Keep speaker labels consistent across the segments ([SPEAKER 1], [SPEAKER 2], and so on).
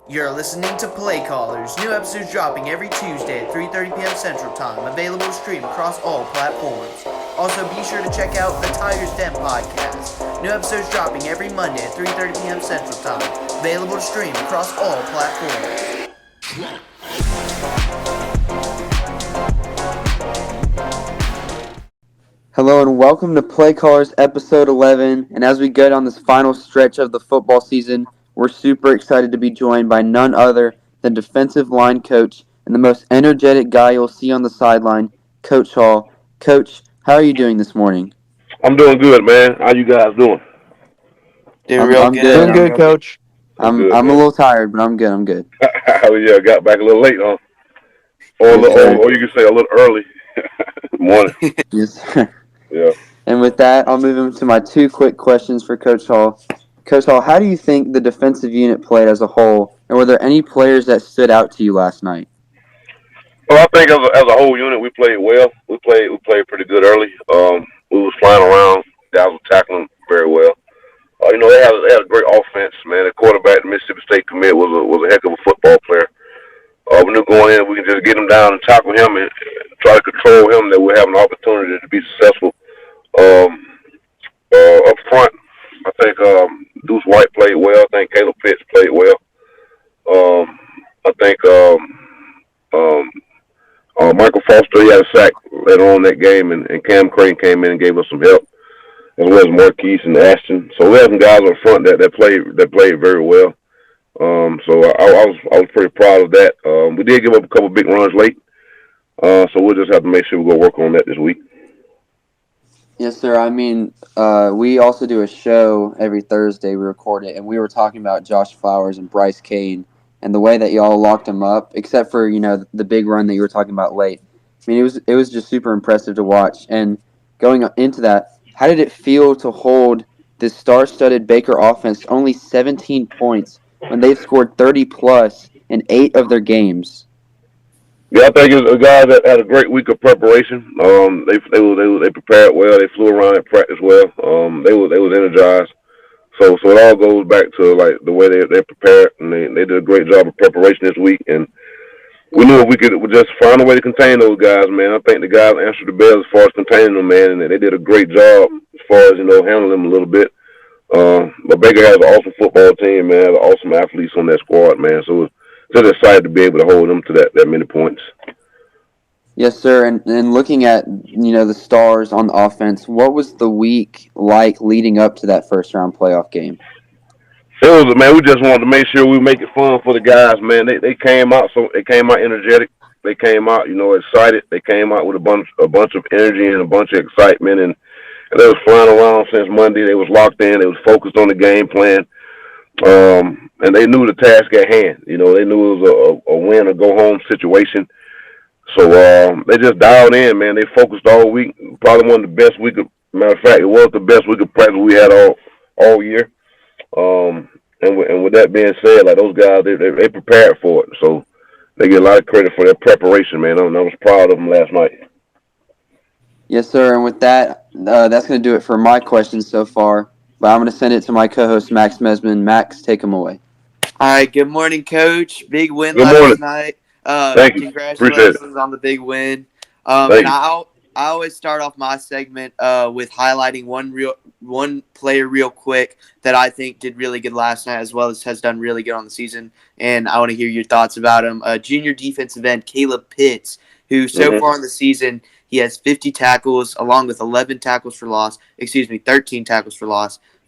[SPEAKER 1] You're listening to Playcallers. New episodes dropping every Tuesday at 3:30 p.m. Central Time. Available to stream across all platforms. Also, be sure to check out the Tiger's Den podcast. New episodes dropping every Monday at 3:30 p.m. Central Time. Available to stream across all platforms.
[SPEAKER 2] Hello and welcome to Playcallers episode 11. And as we go down this final stretch of the football season, we're super excited to be joined by none other than defensive line coach and the most energetic guy you'll see on the sideline, Coach Hall. Coach, how are you doing this morning?
[SPEAKER 3] I'm doing good, man. How you guys doing?
[SPEAKER 1] Doing real good.
[SPEAKER 4] Doing good, Coach.
[SPEAKER 2] I'm
[SPEAKER 3] Good,
[SPEAKER 2] a
[SPEAKER 3] man.
[SPEAKER 2] little tired, but I'm good.
[SPEAKER 3] Yeah, got back a little late, huh?
[SPEAKER 2] Yes, sir.
[SPEAKER 3] Or you could say a little early. Morning.
[SPEAKER 2] Yes, sir.
[SPEAKER 3] Yeah.
[SPEAKER 2] And with that, I'll move into my two quick questions for Coach Hall. Coach Hall, how do you think the defensive unit played as a whole, and were there any players that stood out to you last night?
[SPEAKER 3] Well, I think as a whole unit, we played well. We played pretty good early. We was flying around. Guys were tackling very well. They had a great offense, man. The quarterback, the Mississippi State commit, was a heck of a football player. We knew going in, we can just get him down and tackle him and try to control him, that we'll have an opportunity to be successful. Up front, I think Deuce White played well. I think Caleb Pitts played well. I think Michael Foster, he had a sack later on that game, and Cam Crane came in and gave us some help, as well as Marquise and Ashton. So we had some guys up front that played very well. So I was pretty proud of that. We did give up a couple big runs late, so we'll just have to make sure we go work on that this week.
[SPEAKER 2] Yes, sir. I mean, we also do a show every Thursday. We record it, and we were talking about Josh Flowers and Bryce Kane and the way that y'all locked them up, except for the big run that you were talking about late. I mean, it was just super impressive to watch. And going into that, how did it feel to hold this star-studded Baker offense to only 17 points when they've scored 30 plus in 8 of their games?
[SPEAKER 3] Yeah, I think it was a guy that had a great week of preparation. They prepared well. They flew around at practice well. They was energized. So it all goes back to like the way they prepared, and they did a great job of preparation this week. And we knew if we could just find a way to contain those guys, man. I think the guys answered the bell as far as containing them, man, and they did a great job as far as handling them a little bit. But Baker has an awesome football team, man. Has awesome athletes on that squad, man. So just excited to be able to hold them to that many points.
[SPEAKER 2] Yes, sir. And looking at the stars on the offense, what was the week like leading up to that first round playoff game?
[SPEAKER 3] It was, man. We just wanted to make sure we make it fun for the guys, man. They came out energetic. They came out excited. They came out with a bunch of energy and a bunch of excitement, and they was flying around since Monday. They was locked in. They was focused on the game plan. And they knew the task at hand. They knew it was a win or go home situation. So they just dialed in, man. They focused all week. Probably one of the best week of, matter of fact, it was the best week of practice we had all year. And with that being said, like those guys, they prepared for it. So they get a lot of credit for their preparation, man. I was proud of them last night.
[SPEAKER 2] Yes, sir. And with that, that's going to do it for my questions so far. But I'm going to send it to my co-host, Max Mesman. Max, take them away.
[SPEAKER 1] All right, good morning, Coach. Big win
[SPEAKER 3] Good
[SPEAKER 1] last
[SPEAKER 3] morning.
[SPEAKER 1] night.
[SPEAKER 3] Thank you.
[SPEAKER 1] Congratulations on the big win.
[SPEAKER 3] Thank you.
[SPEAKER 1] I always start off my segment with highlighting one player real quick that I think did really good last night, as well as has done really good on the season. And I want to hear your thoughts about him. Junior defensive end Caleb Pitts, who so far in the season he has 50 tackles, along with 13 tackles for loss,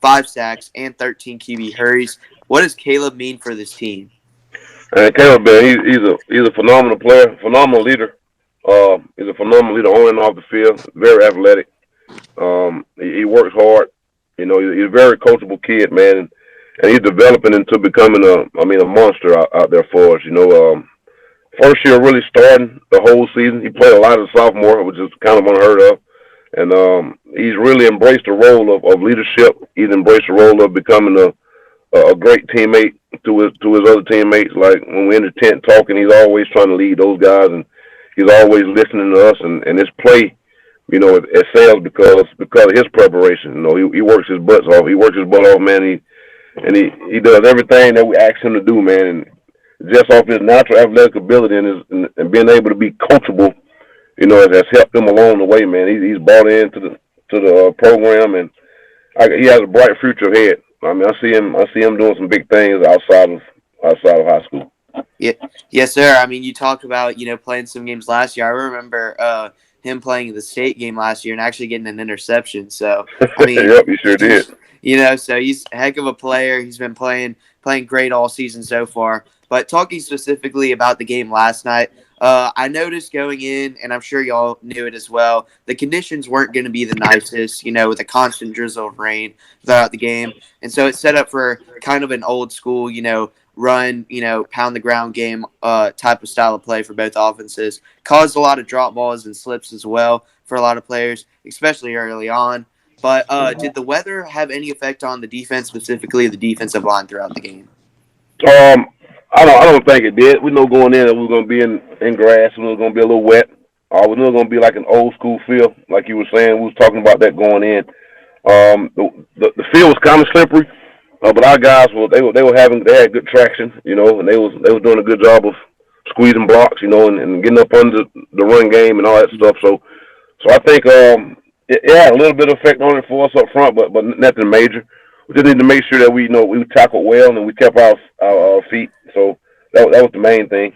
[SPEAKER 1] 5 sacks, and 13 QB hurries. What does Caleb mean for this team?
[SPEAKER 3] And Caleb, man, he's a phenomenal player, phenomenal leader. He's a phenomenal leader on and off the field. Very athletic. He works hard. He's a very coachable kid, man, and he's developing into becoming a monster out there for us. First year really starting the whole season. He played a lot as a sophomore, which is kind of unheard of. And he's really embraced the role of leadership. He's embraced the role of becoming a great teammate to his other teammates. Like when we're in the tent talking, he's always trying to lead those guys, and he's always listening to us. And his play, it excels because of his preparation. He works his butt off. He works his butt off, man. He does everything that we ask him to do, man. just off his natural athletic ability and being able to be coachable, has helped him along the way, man. He's bought into the program, and he has a bright future ahead. I mean, I see him doing some big things outside of high school.
[SPEAKER 1] Yeah, yes, sir. I mean, you talked about playing some games last year. I remember him playing the state game last year and actually getting an interception. So I mean,
[SPEAKER 3] yep, he sure did.
[SPEAKER 1] So he's a heck of a player. He's been playing great all season so far. But talking specifically about the game last night, I noticed going in, and I'm sure y'all knew it as well, the conditions weren't going to be the nicest, with a constant drizzle of rain throughout the game. And so it set up for kind of an old school, run, pound the ground game type of style of play for both offenses. Caused a lot of drop balls and slips as well for a lot of players, especially early on. But did the weather have any effect on the defense, specifically the defensive line throughout the game?
[SPEAKER 3] I don't think it did. We know going in that we were going to be in grass. We were going to be a little wet. We knew it was going to be like an old school field, like you were saying. We was talking about that going in. The field was kind of slippery, but our guys they had good traction, and they was doing a good job of squeezing blocks, and getting up under the run game and all that stuff. So I think it had a little bit of effect on it for us up front, but nothing major. We just need to make sure that we tackled well and we kept our feet. So that was the main thing.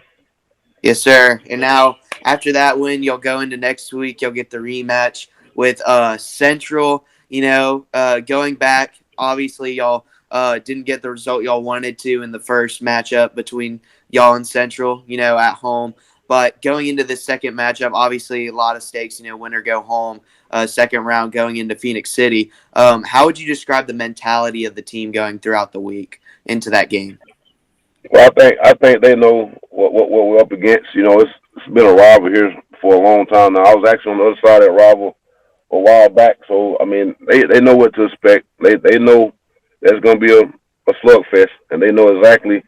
[SPEAKER 1] Yes, sir. And now after that win, you'll go into next week. You'll get the rematch with Central. Going back, obviously y'all didn't get the result y'all wanted to in the first matchup between y'all and Central, at home. But going into this second matchup, obviously a lot of stakes, winner go home, second round going into Phoenix City. How would you describe the mentality of the team going throughout the week into that game?
[SPEAKER 3] Well, I think they know what we're up against. It's been a rival here for a long time now. I was actually on the other side of that rival a while back, so I mean they know what to expect. They know there's going to be a slugfest, and they know exactly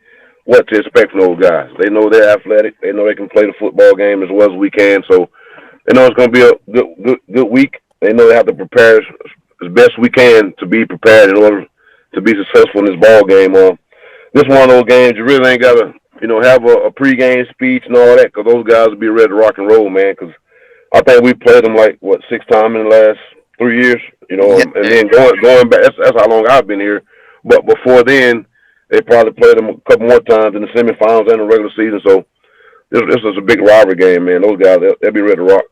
[SPEAKER 3] what to expect from those guys. They know they're athletic. They know they can play the football game as well as we can. So they know it's going to be a good week. They know they have to prepare as best we can to be prepared in order to be successful in this ball game. This one of those games you really ain't got to have a pregame speech and all that, because those guys will be ready to rock and roll, man. Because I think we played them 6 times in the last 3 years, and then going back. That's how long I've been here. But before then, they probably played them a couple more times in the semifinals and the regular season. So this is a big rivalry game, man. Those guys, they'll be ready to rock.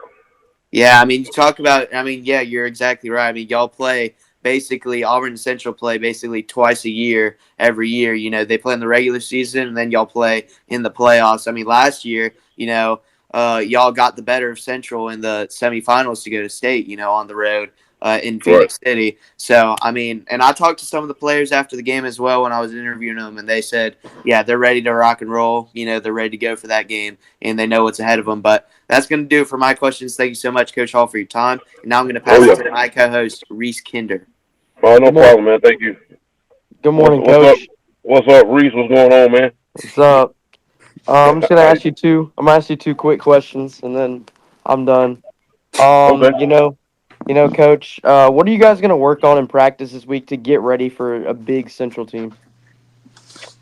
[SPEAKER 1] Yeah, I mean, you talk about. I mean, yeah, you're exactly right. I mean, y'all play. Basically, Auburn and Central play basically twice a year, every year. They play in the regular season, and then y'all play in the playoffs. I mean, last year, y'all got the better of Central in the semifinals to go to state, on the road in Phoenix City. So, I mean, and I talked to some of the players after the game as well when I was interviewing them, and they said, yeah, they're ready to rock and roll. They're ready to go for that game, and they know what's ahead of them. But that's going to do it for my questions. Thank you so much, Coach Hall, for your time. And now I'm going to pass it to my co-host, Reese Kinder.
[SPEAKER 3] Oh, no problem, man. Thank you.
[SPEAKER 4] Good morning, Coach.
[SPEAKER 3] What's up, Reese? What's going on, man?
[SPEAKER 4] What's up? I'm just gonna ask you two. I'm gonna ask you 2 quick questions, and then I'm done.
[SPEAKER 3] Okay.
[SPEAKER 4] Coach. What are you guys gonna work on in practice this week to get ready for a big Central team?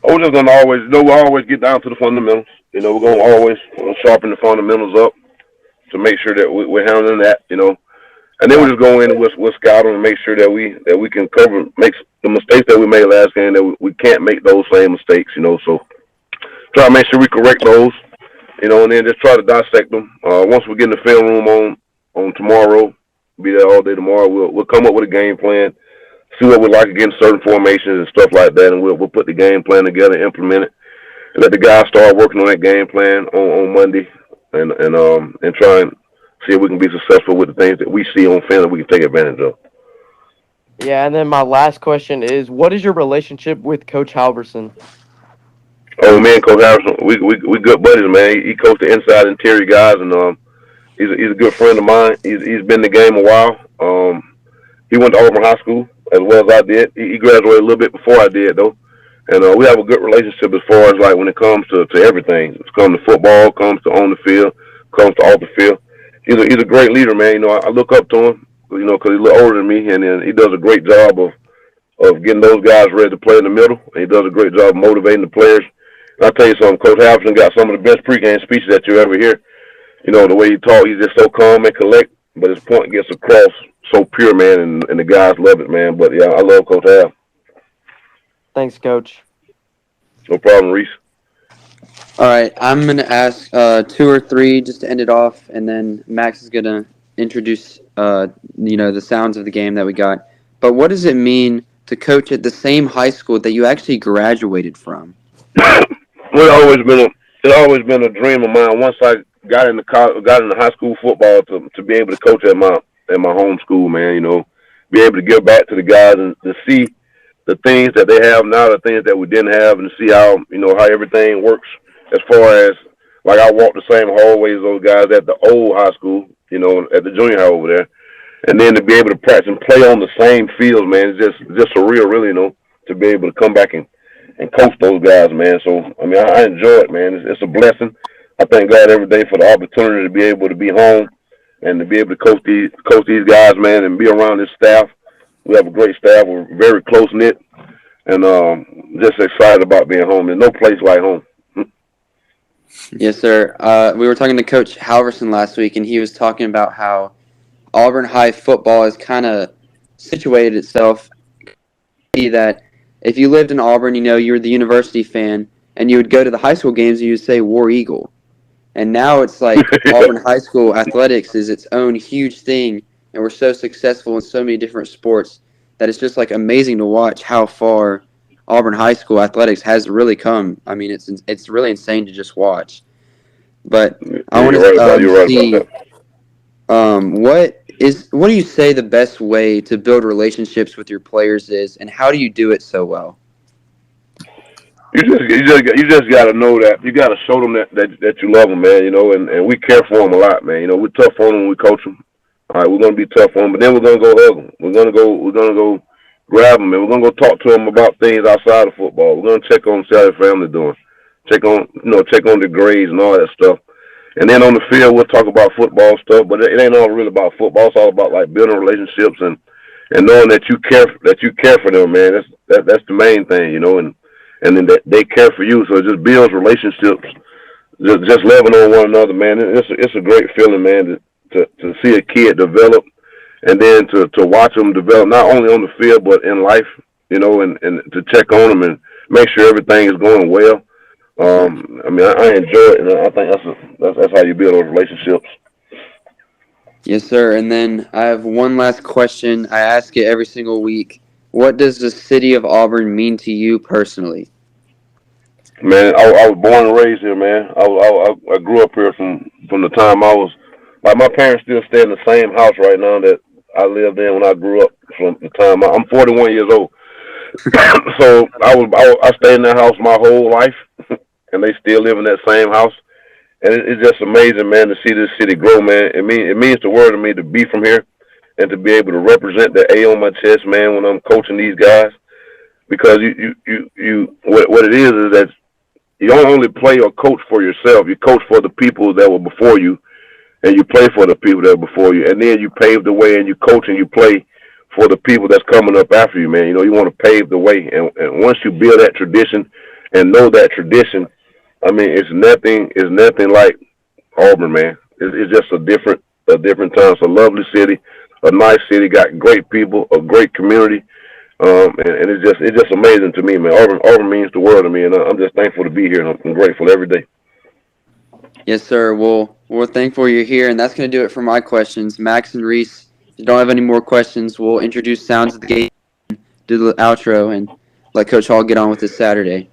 [SPEAKER 3] We're just gonna always get down to the fundamentals. We're gonna always sharpen the fundamentals up to make sure that we're handling that. And then we just go in with scouting and make sure that we can make the mistakes that we made last game, that we can't make those same mistakes, So try to make sure we correct those, and then just try to dissect them. Once we get in the film room on tomorrow, be there all day tomorrow, we'll come up with a game plan, see what we like against certain formations and stuff like that, and we'll put the game plan together and implement it, and let the guys start working on that game plan on Monday, and try and see if we can be successful with the things that we see on film that we can take advantage of.
[SPEAKER 4] Yeah, and then my last question is, what is your relationship with Coach Halverson?
[SPEAKER 3] Oh, man, Coach Harrison, we good buddies, man. He coached the inside interior guys, and he's a good friend of mine. He's been in the game a while. He went to Auburn High School as well as I did. He graduated a little bit before I did, though. And we have a good relationship as far as when it comes to everything. It comes to football, comes to on the field, comes to off the field. He's a great leader, man. I look up to him, because he's a little older than me, and he does a great job of getting those guys ready to play in the middle. And he does a great job of motivating the players. I'll tell you something, Coach Halverson got some of the best pregame speeches that you ever hear. You know, the way he talks, he's just so calm and collect, but his point gets across so pure, man, and the guys love it, man. But, yeah, I love Coach Hal.
[SPEAKER 4] Thanks, Coach.
[SPEAKER 3] No problem, Reese.
[SPEAKER 2] All right, I'm going to ask 2 or 3 just to end it off, and then Max is going to introduce, the sounds of the game that we got. But what does it mean to coach at the same high school that you actually graduated from?
[SPEAKER 3] It's always been a dream of mine. Once I got into high school football to be able to coach at my home school, man. You know, be able to give back to the guys and to see the things that they have now, the things that we didn't have, and to see how everything works. As far as like I walked the same hallways as those guys at the old high school, at the junior high over there, and then to be able to practice and play on the same field, man, it's just surreal, really, to be able to come back and coach those guys, man. So, I mean, I enjoy it, man. It's a blessing. I thank God every day for the opportunity to be able to be home and to be able to coach these guys, man, and be around this staff. We have a great staff. We're very close-knit, and just excited about being home. There's no place like home.
[SPEAKER 2] Yes, sir. We were talking to Coach Halverson last week, and he was talking about how Auburn High football has kind of situated itself that if you lived in Auburn, you were the university fan, and you would go to the high school games and you would say War Eagle. And now it's like Auburn High School athletics is its own huge thing, and we're so successful in so many different sports that it's just like amazing to watch how far Auburn High School athletics has really come. I mean, it's really insane to just watch. But I want to see what do you say the best way to build relationships with your players is, and how do you do it so well?
[SPEAKER 3] You just got to know that. You got to show them that you love them, man. And we care for them a lot, man. We're tough on them when we coach them. All right, we're gonna be tough on them, but then we're gonna go hug them. We're gonna go grab them, and we're gonna go talk to them about things outside of football. We're gonna check on see how their family doing, check on their grades and all that stuff. And then on the field, we'll talk about football stuff, but it ain't all really about football. It's all about like building relationships and knowing that you care for them, man. That's the main thing, and then that they care for you. So it just builds relationships, just loving on one another, man. It's a great feeling, man, to see a kid develop, and then to watch them develop not only on the field but in life, and to check on them and make sure everything is going well. I mean, I enjoy it, and I think that's how you build those relationships.
[SPEAKER 2] Yes, sir. And then I have one last question. I ask it every single week. What does the city of Auburn mean to you personally?
[SPEAKER 3] Man, I was born and raised here, man. I grew up here from the time I was. Like, my parents still stay in the same house right now that I lived in when I grew up. From the time I'm 41 years old, so I stayed in that house my whole life, and they still live in that same house. And it's just amazing, man, to see this city grow, man. It means the world to me to be from here and to be able to represent the A on my chest, man, when I'm coaching these guys. Because what it is that you don't only play or coach for yourself. You coach for the people that were before you, and you play for the people that were before you. And then you pave the way, and you coach and you play for the people that's coming up after you, man. You want to pave the way. And once you build that tradition and know that tradition, I mean, it's nothing like Auburn, man. It's just a different time. It's a lovely city, a nice city, got great people, a great community. And it's just amazing to me, man. Auburn means the world to me, and I'm just thankful to be here, and I'm grateful every day.
[SPEAKER 2] Yes, sir. Well, we're thankful you're here, and that's going to do it for my questions. Max and Reese, if you don't have any more questions, we'll introduce sounds of the game, do the outro, and let Coach Hall get on with this Saturday.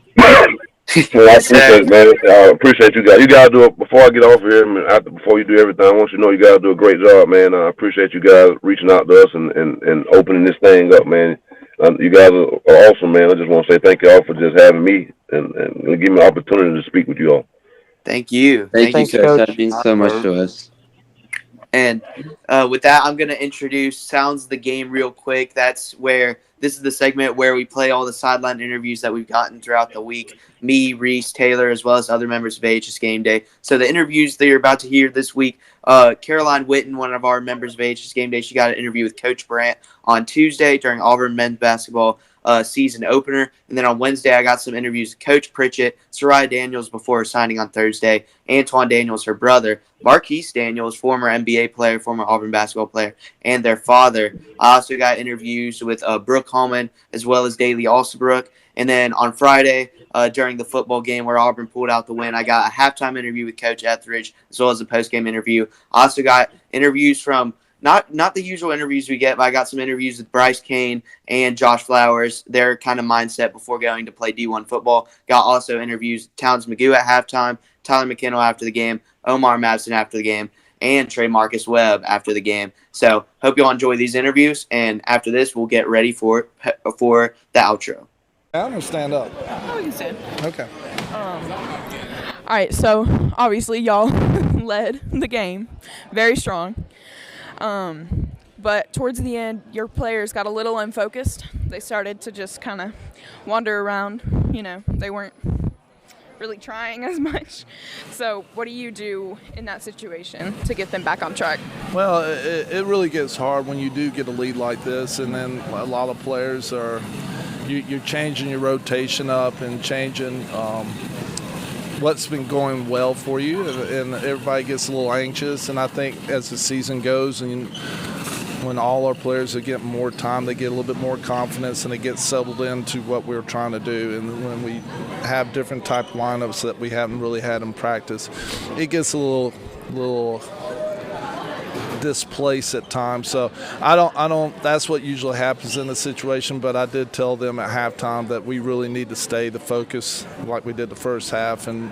[SPEAKER 3] Well, I appreciate it, man. I appreciate you guys. You guys do it before I get off here. Before you do everything, I want you to know you guys do a great job, man. I appreciate you guys reaching out to us and opening this thing up, man. You guys are awesome, man. I just want to say thank you all for just having me and giving me the opportunity to speak with you all.
[SPEAKER 1] Thank you.
[SPEAKER 2] Thank you,
[SPEAKER 4] Coach.
[SPEAKER 2] Coach. That means so much to us.
[SPEAKER 1] And with that, I'm going to introduce Sounds of the Game real quick. This is the segment where we play all the sideline interviews that we've gotten throughout the week. Me, Reese, Taylor, as well as other members of AHS Game Day. So the interviews that you're about to hear this week, Caroline Witten, one of our members of AHS Game Day, she got an interview with Coach Brandt on Tuesday during Auburn men's basketball. season opener. And then on Wednesday, I got some interviews with Coach Pritchett, Soraya Daniels before signing on Thursday, Antoine Daniels, her brother, Marquise Daniels, former NBA player, former Auburn basketball player, and their father. I also got interviews with Brooke Holman as well as Daly Alsabrook. And then on Friday, during the football game where Auburn pulled out the win, I got a halftime interview with Coach Etheridge as well as a post-game interview. I also got interviews from not the usual interviews we get, but I got some interviews with Bryce Kane and Josh Flowers, their kind of mindset before going to play D1 football. Got also interviews with Towns McGoo at halftime, Tyler McKinnell after the game, Omar Madsen after the game, and Trey Marcus Webb after the game. So hope you all enjoy these interviews, and after this, we'll get ready for the outro.
[SPEAKER 5] I'm gonna stand up.
[SPEAKER 6] Oh, you can stand.
[SPEAKER 5] Okay.
[SPEAKER 6] All right, so obviously y'all led the game very strong. But towards the end, your players got a little unfocused. They started to just kind of wander around. You know, they weren't really trying as much. So what do you do in that situation to get them back on track?
[SPEAKER 5] Well, it really gets hard when you do get a lead like this, and then a lot of players are you're changing your rotation up and changing what's been going well for you, and everybody gets a little anxious. And I think as the season goes, and when all our players are getting more time, they get a little bit more confidence and they get settled into what we're trying to do. And when we have different type of lineups that we haven't really had in practice, it gets a little displaced at times. So I don't that's what usually happens in the situation, but I did tell them at halftime that we really need to stay the focus like we did the first half and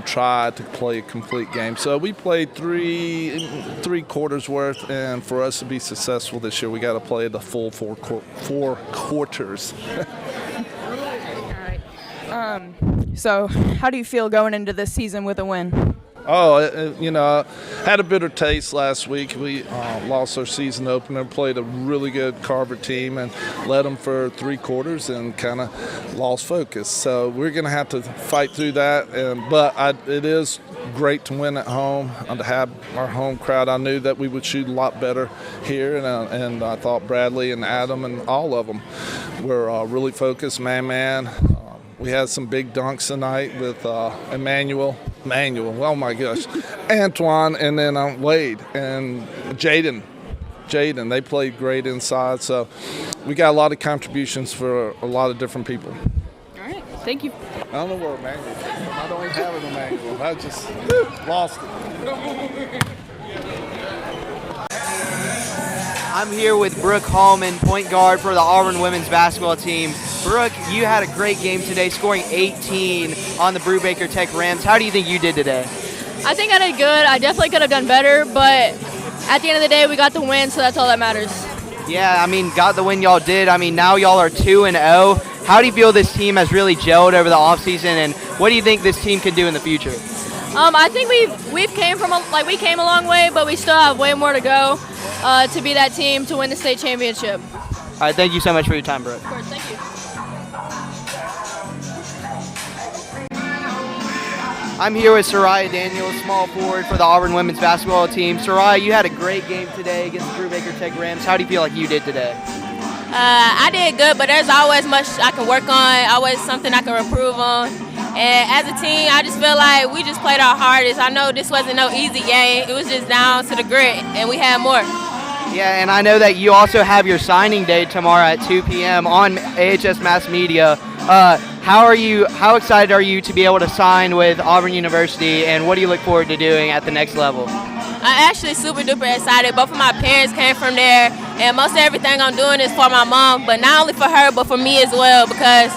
[SPEAKER 5] try to play a complete game. So we played three quarters worth, and for us to be successful this year, we got to play the full four quarters.
[SPEAKER 6] All right. So how do you feel going into this season with a win?
[SPEAKER 5] Had a bitter taste last week. We lost our season opener, played a really good Carver team, and led them for 3 quarters and kind of lost focus. So we're going to have to fight through that. But it is great to win at home and to have our home crowd. I knew that we would shoot a lot better here, and I thought Bradley and Adam and all of them were really focused, man. We had some big dunks tonight with Emmanuel, oh my gosh, Antoine, and then Wade and Jaden. They played great inside, so we got a lot of contributions for a lot of different people.
[SPEAKER 6] All right, thank you.
[SPEAKER 5] I don't know where Emmanuel is. I don't even have an Emmanuel. I just lost it.
[SPEAKER 1] I'm here with Brooke Hallman, point guard for the Auburn women's basketball team. Brooke, you had a great game today, scoring 18 on the Brubaker Tech Rams. How do you think you did today?
[SPEAKER 7] I think I did good. I definitely could have done better, but at the end of the day, we got the win, so that's all that matters.
[SPEAKER 1] Yeah, I mean, got the win y'all did. I mean, now y'all are 2-0. How do you feel this team has really gelled over the offseason, and what do you think this team can do in the future?
[SPEAKER 7] I think we came a long way, but we still have way more to go to be that team to win the state championship.
[SPEAKER 1] All right, thank you so much for your time, Brooke.
[SPEAKER 7] Of course, thank you.
[SPEAKER 1] I'm here with Soraya Daniels, small forward for the Auburn women's basketball team. Soraya, you had a great game today against the Brubaker Tech Rams. How do you feel like you did today?
[SPEAKER 7] I did good, but there's always much I can work on, always something I can improve on. And as a team, I just feel like we just played our hardest. I know this wasn't no easy game. It was just down to the grit, and we had more.
[SPEAKER 1] Yeah, and I know that you also have your signing day tomorrow at 2 p.m. on AHS Mass Media. How excited are you to be able to sign with Auburn University, and what do you look forward to doing at the next level?
[SPEAKER 7] I'm actually super duper excited. Both of my parents came from there, and most of everything I'm doing is for my mom, but not only for her, but for me as well, because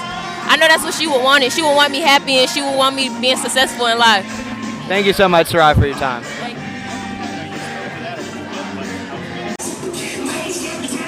[SPEAKER 7] I know that's what she would want. She would want me happy, and she would want me being successful in life.
[SPEAKER 1] Thank you so much, Sarai, for your time.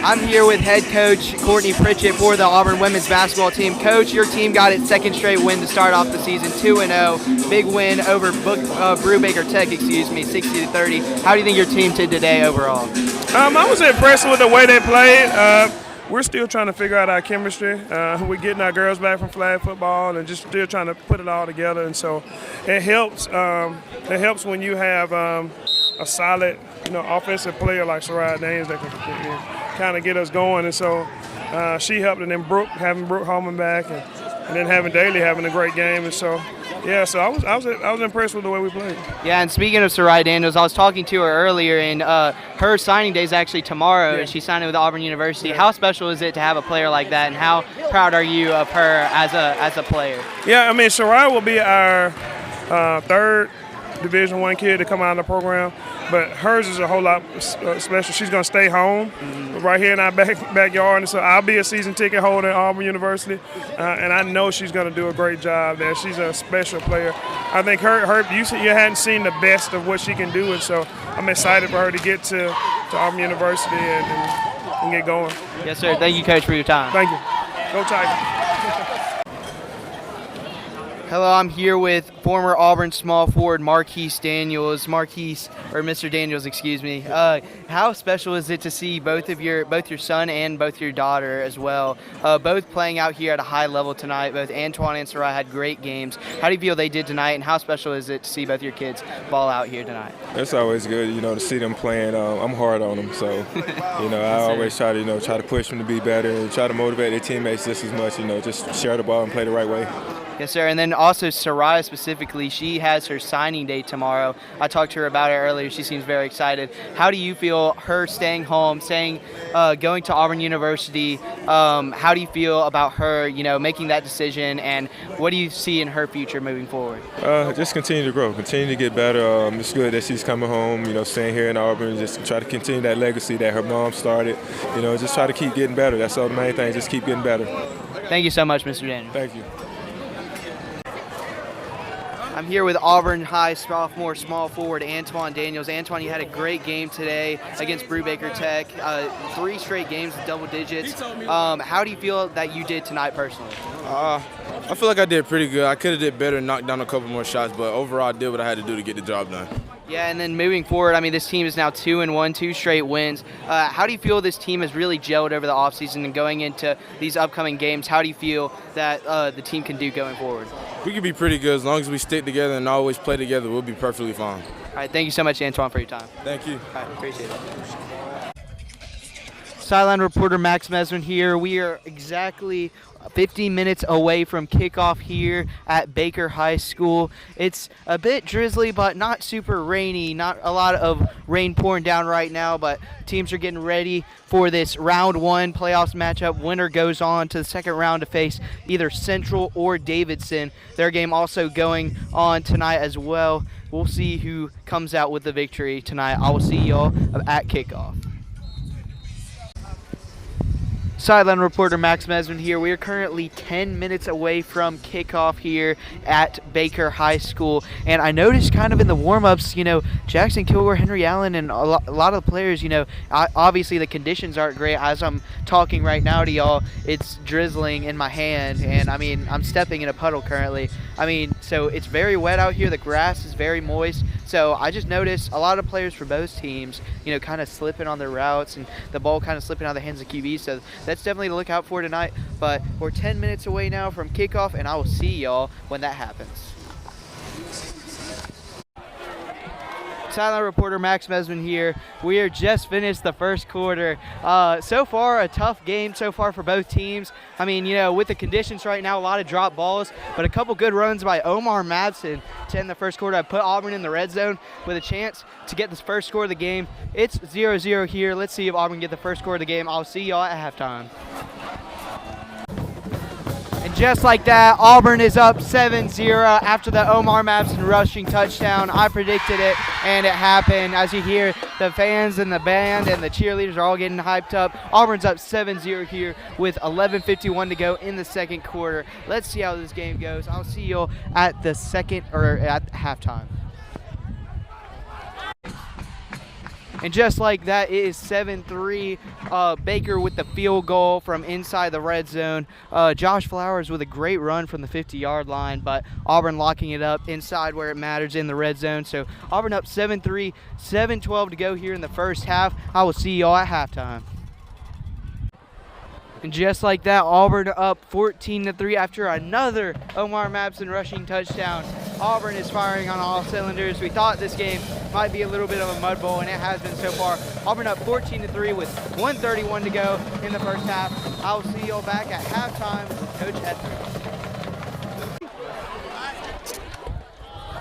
[SPEAKER 1] I'm here with head coach Courtney Pritchett for the Auburn women's basketball team. Coach, your team got its second straight win to start off the season, 2-0. Big win over Brubaker Tech, 60-30. How do you think your team did today overall?
[SPEAKER 8] I was impressed with the way they played. We're still trying to figure out our chemistry. We're getting our girls back from flag football and just still trying to put it all together. And so it helps. It helps when you have a solid, offensive player like Soraya Daniels that can kind of get us going. And so she helped, and then having Brooke Holman back, and then having Daly having a great game, and so. Yeah, so I was impressed with the way we played.
[SPEAKER 9] Yeah, and speaking of Sarai Daniels, I was talking to her earlier, and her signing day is actually tomorrow, and she's signing with Auburn University. Yeah. How special is it to have a player like that, and how proud are you of her as a player?
[SPEAKER 8] Yeah, I mean, Sarai will be our third Division I kid to come out of the program, but hers is a whole lot special. She's going to stay home right here in our backyard, and so I'll be a season ticket holder at Auburn University, and I know she's going to do a great job there. She's a special player. I think you hadn't seen the best of what she can do, and so I'm excited for her to get to Auburn University and get going.
[SPEAKER 9] Yes, sir. Thank you, Coach, for your time.
[SPEAKER 8] Thank you. Go Tigers.
[SPEAKER 9] Hello, I'm here with former Auburn small forward Mr. Daniels, excuse me. How special is it to see both your son and both your daughter as well, both playing out here at a high level tonight? Both Antoine and Sarai had great games. How do you feel they did tonight, and how special is it to see both your kids ball out here tonight?
[SPEAKER 10] It's always good, to see them playing. I'm hard on them, so I always try to push them to be better and try to motivate their teammates just as much. Just share the ball and play the right way.
[SPEAKER 9] Yes, sir. And then also Sarai specifically, she has her signing day tomorrow. I talked to her about it earlier. She seems very excited. How do you feel her staying home, going to Auburn University? How do you feel about her, making that decision, and what do you see in her future moving forward?
[SPEAKER 10] Just continue to grow, continue to get better. It's good that she's coming home, staying here in Auburn, just try to continue that legacy that her mom started. Just try to keep getting better. That's all the main thing, just keep getting better.
[SPEAKER 9] Thank you so much, Mr. Daniel.
[SPEAKER 10] Thank you.
[SPEAKER 9] I'm here with Auburn High sophomore small forward Antoine Daniels. Antoine, you had a great game today against Brubaker Tech. 3 straight games with double digits. How do you feel that you did tonight personally?
[SPEAKER 11] I feel like I did pretty good. I could have did better and knocked down a couple more shots, but overall I did what I had to do to get the job done.
[SPEAKER 9] Yeah, and then moving forward, this team is now 2-1, 2 straight wins. How do you feel this team has really gelled over the offseason and going into these upcoming games? How do you feel that the team can do going forward?
[SPEAKER 11] We could be pretty good. As long as we stick together and always play together, we'll be perfectly fine.
[SPEAKER 9] All right, thank you so much, Antoine, for your time.
[SPEAKER 11] Thank you.
[SPEAKER 9] All right, appreciate it. Sideline reporter Max Mesman here. We are exactly 15 minutes away from kickoff here at Baker High School. It's a bit drizzly, but not super rainy. Not a lot of rain pouring down right now, but teams are getting ready for this round 1 playoffs matchup. Winner goes on to the second round to face either Central or Davidson. Their game also going on tonight as well. We'll see who comes out with the victory tonight. I will see y'all at kickoff. Sideline reporter Max Mesman here. We are currently 10 minutes away from kickoff here at Baker High School. And I noticed kind of in the warm-ups, Jackson Kilgore, Henry Allen, and a lot of the players, obviously the conditions aren't great. As I'm talking right now to y'all, it's drizzling in my hand, and I'm stepping in a puddle currently. So it's very wet out here. The grass is very moist. So I just noticed a lot of players for both teams, kind of slipping on their routes and the ball kind of slipping out of the hands of QB. So that's definitely to look out for tonight. But we're 10 minutes away now from kickoff, and I will see y'all when that happens. Sideline reporter Max Mesman here. We are just finished the first quarter. So far, a tough game so far for both teams. With the conditions right now, a lot of drop balls, but a couple good runs by Omar Madsen to end the first quarter. I put Auburn in the red zone with a chance to get the first score of the game. It's 0-0 here. Let's see if Auburn get the first score of the game. I'll see y'all at halftime. And just like that, Auburn is up 7-0 after the Omar Madsen rushing touchdown. I predicted it, and it happened. As you hear, the fans and the band and the cheerleaders are all getting hyped up. Auburn's up 7-0 here with 11:51 to go in the second quarter. Let's see how this game goes. I'll see you at the at halftime. And just like that, it is 7-3. Baker with the field goal from inside the red zone. Josh Flowers with a great run from the 50-yard line, but Auburn locking it up inside where it matters in the red zone. So Auburn up 7-3, 7:12 to go here in the first half. I will see y'all at halftime. And just like that, Auburn up 14-3 after another Omar Madsen rushing touchdown. Auburn is firing on all cylinders. We thought this game might be a little bit of a mud bowl, and it has been so far. Auburn up 14-3 with 1:31 to go in the first half. I will see you all back at halftime with Coach Etheridge.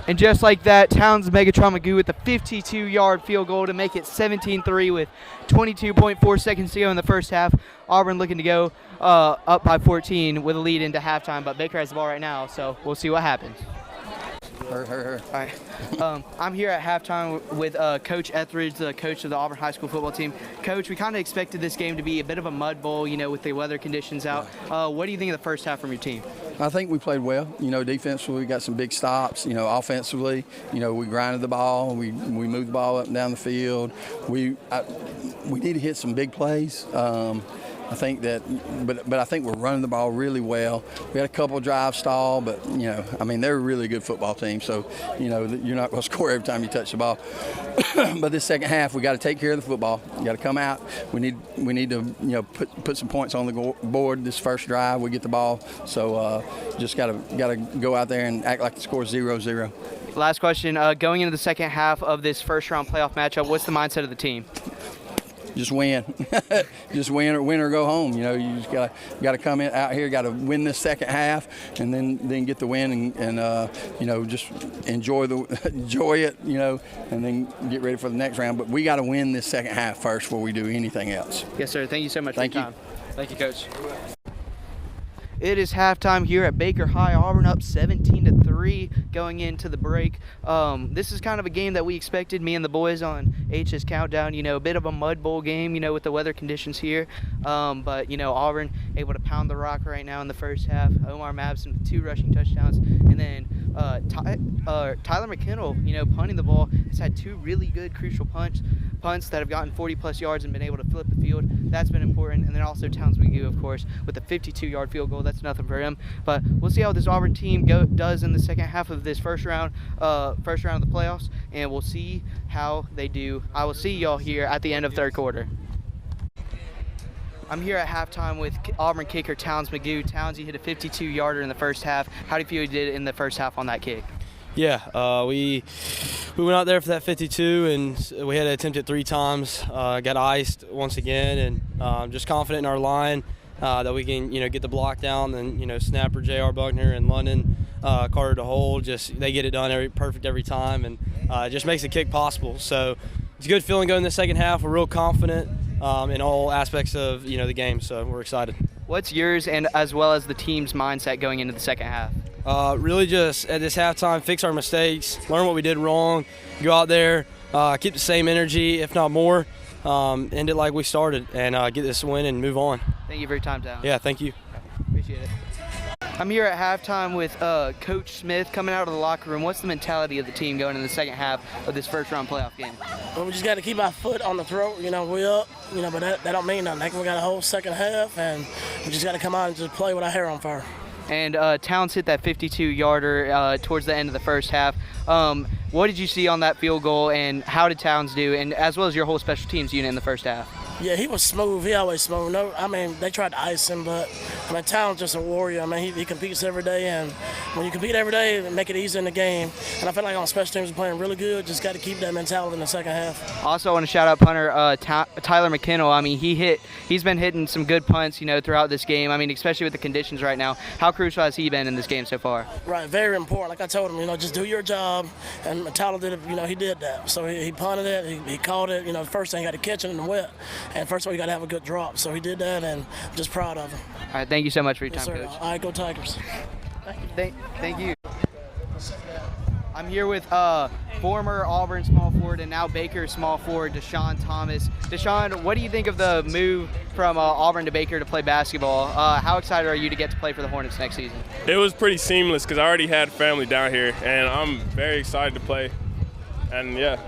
[SPEAKER 9] And just like that, Towns Megatron Magoo with the 52-yard field goal to make it 17-3 with 22.4 seconds to go in the first half. Auburn looking to go up by 14 with a lead into halftime, but Baker has the ball right now, so we'll see what happens. All right. I'm here at halftime with Coach Etheridge, the coach of the Auburn High School football team. Coach, we kind of expected this game to be a bit of a mud bowl, you know, with the weather conditions out. What do you think of the first half from your team?
[SPEAKER 12] I think we played well. You know, defensively, we got some big stops. You know, offensively, you know, we grinded the ball. We moved the ball up and down the field. We need to hit some big plays. I think that, but I think we're running the ball really well. We had a couple of drives stall, but, you know, I mean, they're a really good football team. So, you know, you're not going to score every time you touch the ball. But this second half, we got to take care of the football. You got to come out. We need to, you know, put some points on the board. This first drive, we get the ball. So just got to go out there and act like the score is 0-0.
[SPEAKER 9] Last question. Going into the second half of this first round playoff matchup, what's the mindset of the team?
[SPEAKER 12] Just win. Just win or go home. You know, you just gotta come in out here, gotta win this second half, and then get the win and you know, just enjoy it, you know, and then get ready for the next round. But we gotta win this second half first before we do anything else.
[SPEAKER 9] Yes, sir. Thank you so much for your time.
[SPEAKER 4] Thank you, Coach.
[SPEAKER 9] It is halftime here at Baker High. Auburn up 17-3 going into the break. This is kind of a game that we expected, me and the boys on HS Countdown. You know, a bit of a mud bowl game, you know, with the weather conditions here. But, you know, Auburn able to pound the rock right now in the first half. Omar Mabson with 2 rushing touchdowns. And then Tyler McKinnell, you know, punting the ball, has had 2 really good crucial punts that have gotten 40-plus yards and been able to flip the field. That's been important. And then also Towns Magoo, of course, with a 52-yard field goal. That's nothing for him. But we'll see how this Auburn team does in the second half of this first round of the playoffs, and we'll see how they do. I will see y'all here at the end of third quarter. I'm here at halftime with Auburn kicker Towns Magoo. Towns, you hit a 52-yarder in the first half. How do you feel you did in the first half on that kick?
[SPEAKER 13] Yeah, we went out there for that 52, and we had to attempt it 3 times. Got iced once again, and just confident in our line that we can, you know, get the block down. And, you know, Snapper, J.R. Buckner, and London, Carter to hold. Just they get it done perfect every time, and it just makes the kick possible. So it's a good feeling going in the second half. We're real confident in all aspects of, you know, the game. So we're excited.
[SPEAKER 9] What's yours and as well as the team's mindset going into the second half?
[SPEAKER 13] Really just at this halftime, fix our mistakes, learn what we did wrong, go out there, keep the same energy, if not more, end it like we started, and get this win and move on.
[SPEAKER 9] Thank you for your time, Down.
[SPEAKER 13] Yeah, thank you.
[SPEAKER 9] Appreciate it. I'm here at halftime with Coach Smith coming out of the locker room. What's the mentality of the team going in the second half of this first round playoff game?
[SPEAKER 14] Well, we just got to keep our foot on the throat. You know, we up, you know, but that don't mean nothing. I think we got a whole second half, and we just got to come out and just play with our hair on fire.
[SPEAKER 9] And Towns hit that 52-yarder towards the end of the first half. What did you see on that field goal, and how did Towns do, and as well as your whole special teams unit in the first half?
[SPEAKER 14] Yeah, he was smooth. He always smooth. No, I mean, they tried to ice him, but I mean, Towns just a warrior. I mean, he competes every day, and when you compete every day, it make it easy in the game. And I feel like on special teams we're playing really good. Just got to keep that mentality in the second half.
[SPEAKER 9] Also, I want to shout out punter Tyler McKinnell. I mean, he's been hitting some good punts, you know, throughout this game. I mean, especially with the conditions right now. How crucial has he been in this game so far?
[SPEAKER 14] Right, very important. Like I told him, you know, just do your job. And Tyler did it. You know, he did that. So he punted it. He caught it. You know, first thing, you got to catch it in the wet. And first of all, you got to have a good drop. So he did that, and I'm just proud of him.
[SPEAKER 9] All right, thank you so much for your time,
[SPEAKER 14] Coach. All right, go Tigers.
[SPEAKER 9] Thank you. I'm here with former Auburn small forward and now Baker small forward, Deshaun Thomas. Deshaun, what do you think of the move from Auburn to Baker to play basketball? How excited are you to get to play for the Hornets next season?
[SPEAKER 15] It was pretty seamless because I already had family down here, and I'm very excited to play. And yeah.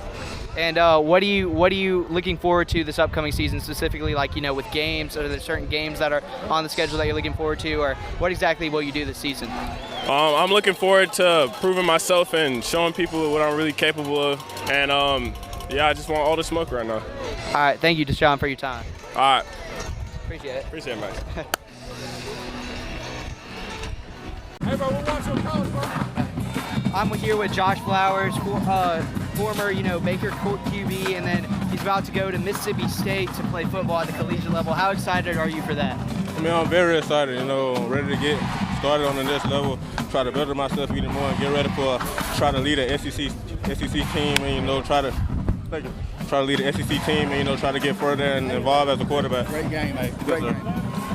[SPEAKER 9] And what are you looking forward to this upcoming season, specifically, like, you know, with games? Are there certain games that are on the schedule that you're looking forward to, or what exactly will you do this season?
[SPEAKER 15] I'm looking forward to proving myself and showing people what I'm really capable of. And yeah, I just want all the smoke right now.
[SPEAKER 9] All right, thank you, Deshaun, for your time.
[SPEAKER 15] All right.
[SPEAKER 9] Appreciate it.
[SPEAKER 15] Appreciate it, man.
[SPEAKER 16] Hey, bro, we'll watch your college, bro.
[SPEAKER 9] I'm here with Josh Flowers, former, Baker QB, and then he's about to go to Mississippi State to play football at the collegiate level. How excited are you for that?
[SPEAKER 10] I mean, I'm very excited, ready to get started on the next level, try to better myself even more and get ready for try to lead an SEC team and, try to lead an SEC team and, try to get further and involved as a quarterback.
[SPEAKER 12] Great game, mate. Great game.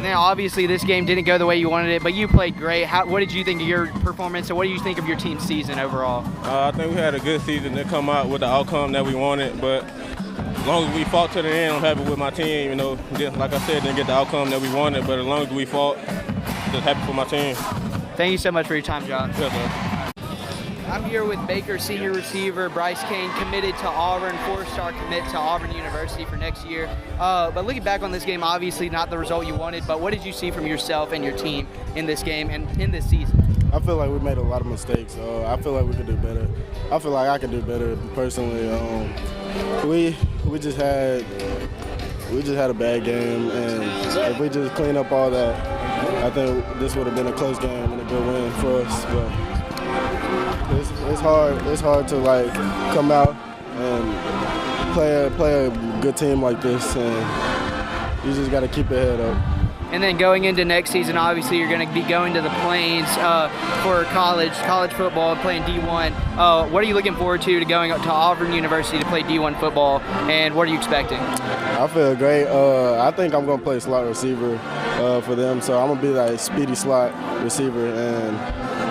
[SPEAKER 9] Now, obviously, this game didn't go the way you wanted it, but you played great. What did you think of your performance, and what do you think of your team's season overall?
[SPEAKER 10] I think we had a good season to come out with the outcome that we wanted, but as long as we fought to the end, I'm happy with my team. Like I said, didn't get the outcome that we wanted, but as long as we fought, just happy for my team.
[SPEAKER 9] Thank you so much for your time, John.
[SPEAKER 10] Yes, sir.
[SPEAKER 9] I'm here with Baker senior receiver Bryce Kane, committed to Auburn, 4-star commit to Auburn University for next year. But looking back on this game, obviously not the result you wanted, but what did you see from yourself and your team in this game and in this season?
[SPEAKER 16] I feel like we made a lot of mistakes. I feel like we could do better. I feel like I could do better personally. We just had a bad game, and if we just clean up all that, I think this would have been a close game and a good win for us. But it's hard to come out and play a good team like this, and you just got to keep your head up.
[SPEAKER 9] And then going into next season, obviously you're going to be going to the Plains for college football, playing D1. What are you looking forward to going up to Auburn University to play D1 football, and what are you expecting?
[SPEAKER 16] I feel great. I think I'm going to play slot receiver for them, so I'm going to be that speedy slot receiver, and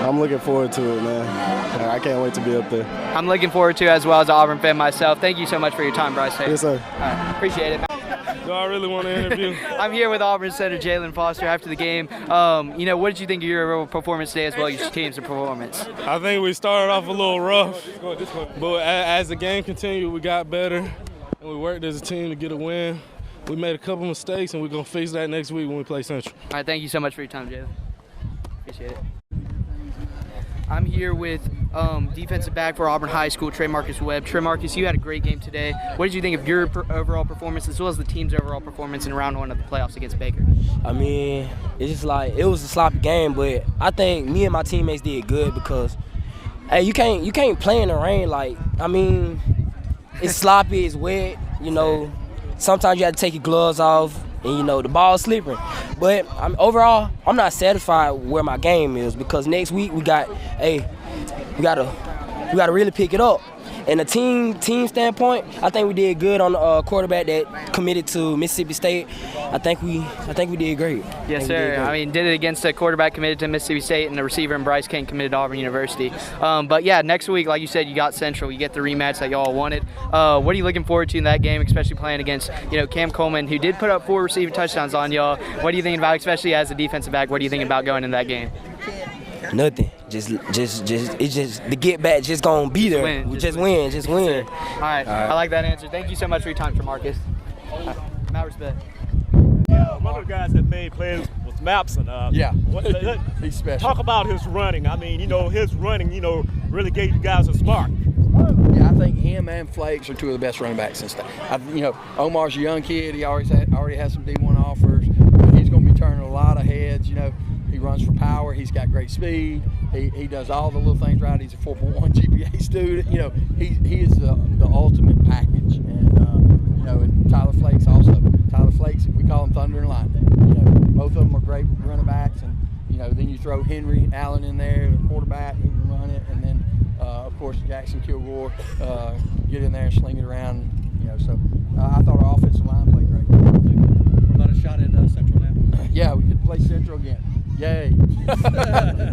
[SPEAKER 16] I'm looking forward to it, man. I can't wait to be up there.
[SPEAKER 9] I'm looking forward to it as well as an Auburn fan myself. Thank you so much for your time, Bryce.
[SPEAKER 16] Yes, sir.
[SPEAKER 9] All right, appreciate it.
[SPEAKER 10] Do I really want to interview?
[SPEAKER 9] I'm here with Auburn center Jalen Foster after the game. What did you think of your performance today as well as your team's performance?
[SPEAKER 10] I think we started off a little rough, but as the game continued, we got better, and we worked as a team to get a win. We made a couple mistakes, and we're going to fix that next week when we play Central.
[SPEAKER 9] All right, thank you so much for your time, Jalen. Appreciate it. I'm here with defensive back for Auburn High School, Trey Marcus Webb. Trey Marcus, you had a great game today. What did you think of your overall performance as well as the team's overall performance in round 1 of the playoffs against Baker?
[SPEAKER 17] I mean, it's just it was a sloppy game, but I think me and my teammates did good because, hey, you can't play in the rain. It's sloppy, it's wet. Sometimes you have to take your gloves off. And the ball's slippery. But overall, I'm not satisfied where my game is because next week we gotta really pick it up. And the team standpoint, I think we did good on the quarterback that committed to Mississippi State. I think we did great.
[SPEAKER 9] Yes, sir. Did it against a quarterback committed to Mississippi State and the receiver in Bryce Kane committed to Auburn University. But yeah, next week, like you said, you got Central. You get the rematch that y'all wanted. What are you looking forward to in that game, especially playing against Cam Coleman, who did put up 4 receiving touchdowns on y'all? What do you think about, especially as a defensive back? What do you think about going in that game?
[SPEAKER 17] Nothing. Just the get back just gonna be there. Just win.
[SPEAKER 9] All right. I like that answer. Thank you so much for your time, Marcus. Mad respect.
[SPEAKER 18] Yeah, one of the guys that made plays was Mapson.
[SPEAKER 12] He's special.
[SPEAKER 18] Talk about his running. His running, really gave you guys a spark.
[SPEAKER 12] Yeah, I think him and Flakes are 2 of the best running backs in state. Omar's a young kid. He already has some D1 offers. He's going to be turning a lot of heads. He runs for power. He's got great speed. He does all the little things right. He's a 4.1 GPA student. He is the ultimate package. And Tyler Flakes also. Tyler Flakes, we call him Thunder and Lightning. Both of them are great running backs. And then you throw Henry Allen in there, the quarterback, who can run it, and then of course Jackson Kilgore get in there and sling it around. So I thought our offensive line played great.
[SPEAKER 19] What about a shot at Central now?
[SPEAKER 12] Yeah, we could play Central again. Yay!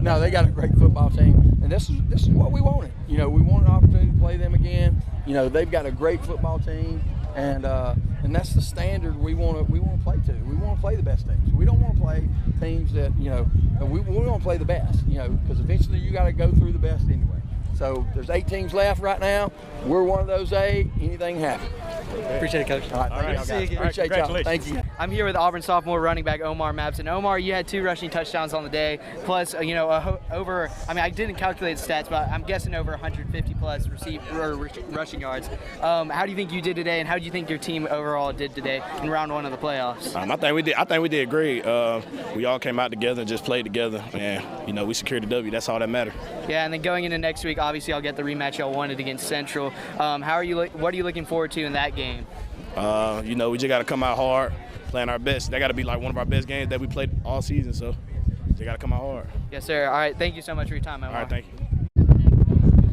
[SPEAKER 12] No, they got a great football team, and this is what we wanted. We want an opportunity to play them again. They've got a great football team, and that's the standard we want to play to. We want to play the best teams. We don't want to play teams that we want to play the best. Because eventually you got to go through the best anyway. So there's 8 teams left right now. We're one of those 8. Anything can happen.
[SPEAKER 19] Appreciate it, Coach.
[SPEAKER 12] All right, thank you. Appreciate y'all. Thank you.
[SPEAKER 9] I'm here with Auburn sophomore running back Omar Mapson. Omar, you had 2 rushing touchdowns on the day, plus over. I mean, I didn't calculate the stats, but I'm guessing over 150 plus rushing yards. How do you think you did today, and how do you think your team overall did today in round 1 of the playoffs?
[SPEAKER 20] I think we did great. We all came out together and just played together, and we secured the W. That's all that mattered.
[SPEAKER 9] Yeah, and then going into next week, obviously I'll get the rematch y'all wanted against Central. What are you looking forward to in that game?
[SPEAKER 20] We just got to come out hard, playing our best. That got to be like one of our best games that we played all season, so they got to come out hard.
[SPEAKER 9] Yes, sir. All right, thank you so much for your time, Omar.
[SPEAKER 20] All right, thank you.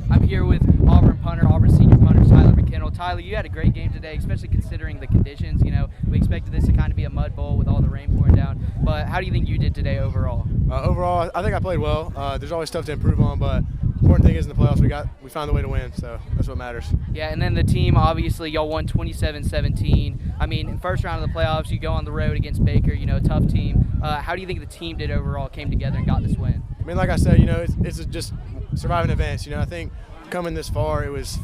[SPEAKER 9] I'm here with Auburn senior punter Tyler McKinnell. Tyler, you had a great game today, especially considering the conditions. We expected this to kind of be a mud bowl with all the rain pouring down, but how do you think you did today overall?
[SPEAKER 21] Overall, I think I played well. There's always stuff to improve on, but important thing is in the playoffs we found a way to win, so that's what matters.
[SPEAKER 9] Yeah, and then the team, obviously, y'all won 27-17. I mean, in first round of the playoffs, you go on the road against Baker, a tough team. How do you think the team did overall, came together and got this win?
[SPEAKER 21] I mean, like I said, it's just surviving advance. I think coming this far, it was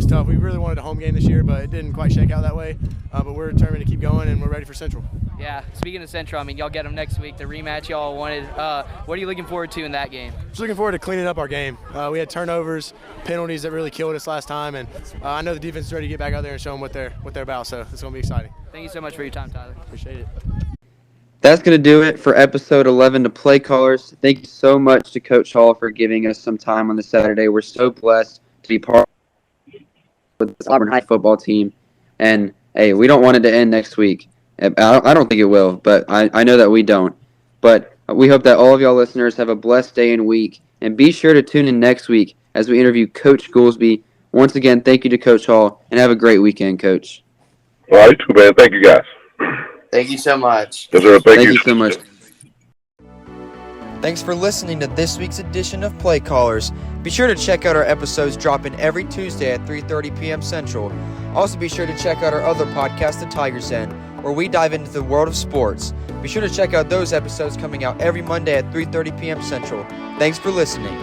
[SPEAKER 21] tough. We really wanted a home game this year, but it didn't quite shake out that way. But we're determined to keep going, and we're ready for Central.
[SPEAKER 9] Yeah, speaking of Central, I mean, y'all get them next week, the rematch y'all wanted. What are you looking forward to in that game?
[SPEAKER 21] Just looking forward to cleaning up our game. We had turnovers, penalties that really killed us last time, and I know the defense is ready to get back out there and show them what they're about, so it's going to be exciting.
[SPEAKER 9] Thank you so much for your time, Tyler.
[SPEAKER 21] Appreciate it.
[SPEAKER 2] That's going to do it for episode 11 of Playcallers. Thank you so much to Coach Hall for giving us some time on this Saturday. We're so blessed to be part of this Auburn High football team. And, hey, we don't want it to end next week. I don't think it will, but I know that we don't. But we hope that all of y'all listeners have a blessed day and week. And be sure to tune in next week as we interview Coach Goolsby. Once again, thank you to Coach Hall, and have a great weekend, Coach.
[SPEAKER 3] All right, too bad. Thank you, guys.
[SPEAKER 1] Thank you so much.
[SPEAKER 3] Yes, sir. Thank
[SPEAKER 2] you so much.
[SPEAKER 22] Thanks for listening to this week's edition of Play Callers. Be sure to check out our episodes dropping every Tuesday at 3:30 p.m. Central. Also be sure to check out our other podcast, The Tiger's Den, where we dive into the world of sports. Be sure to check out those episodes coming out every Monday at 3:30 p.m. Central. Thanks for listening.